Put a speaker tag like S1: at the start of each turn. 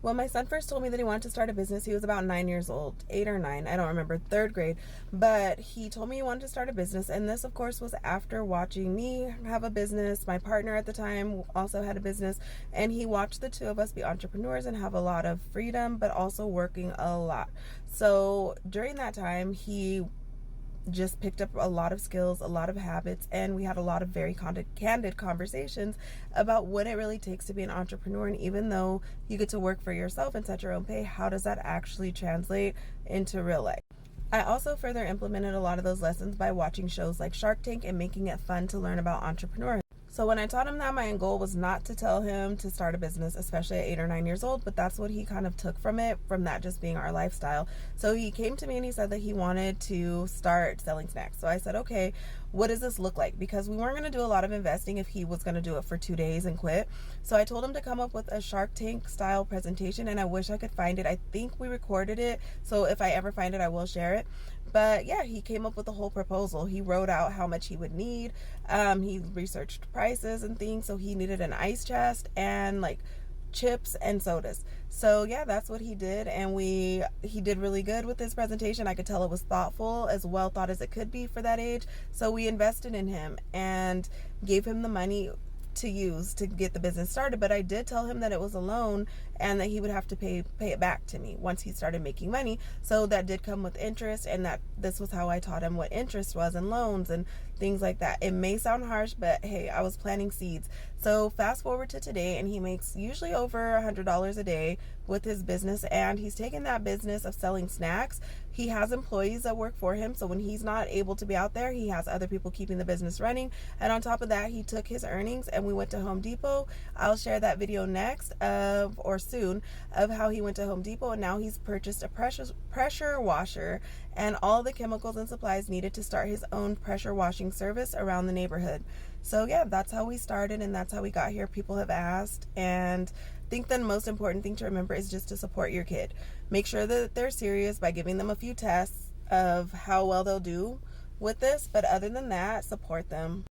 S1: When my son first told me that he wanted to start a business, he was about 9 years old, 8 or 9, I don't remember, third grade. But he told me he wanted to start a business. And this, of course, was after watching me have a business. My partner at the time also had a business. And he watched the two of us be entrepreneurs and have a lot of freedom, but also working a lot. So during that time, he just picked up a lot of skills, a lot of habits, and we had a lot of very candid conversations about what it really takes to be an entrepreneur. And even though you get to work for yourself and set your own pay, how does that actually translate into real life? I also further implemented a lot of those lessons by watching shows like Shark Tank and making it fun to learn about entrepreneurs. So when I taught him that, my goal was not to tell him to start a business, especially at 8 or 9 years old, but that's what he kind of took from it, from that just being our lifestyle. So he came to me and he said that he wanted to start selling snacks. So I said, okay, what does this look like? Because we weren't going to do a lot of investing if he was going to do it for 2 days and quit. So I told him to come up with a Shark Tank style presentation, and I wish I could find it. I think we recorded it, so if I ever find it, I will share it. But yeah, he came up with a whole proposal. He wrote out how much he would need. He researched prices and things. So he needed an ice chest and like chips and sodas. So yeah, that's what he did. And he did really good with this presentation. I could tell it was thoughtful, as well thought as it could be for that age. So we invested in him and gave him the money to use to get the business started. But I did tell him that it was a loan and that he would have to pay it back to me once he started making money. So that did come with interest, and that this was how I taught him what interest was and loans and things like that. It may sound harsh, but hey, I was planting seeds. So fast forward to today, and he makes usually over $100 a day with his business, and he's taken that business of selling snacks. He has employees that work for him, so when he's not able to be out there, he has other people keeping the business running. And on top of that, he took his earnings and we went to Home Depot. I'll share that video next or soon of how he went to Home Depot, and now he's purchased a pressure washer and all the chemicals and supplies needed to start his own pressure washing service around the neighborhood. So yeah, that's how we started, and that's how we got here. People have asked, and I think the most important thing to remember is just to support your kid. Make sure that they're serious by giving them a few tests of how well they'll do with this, but other than that, support them.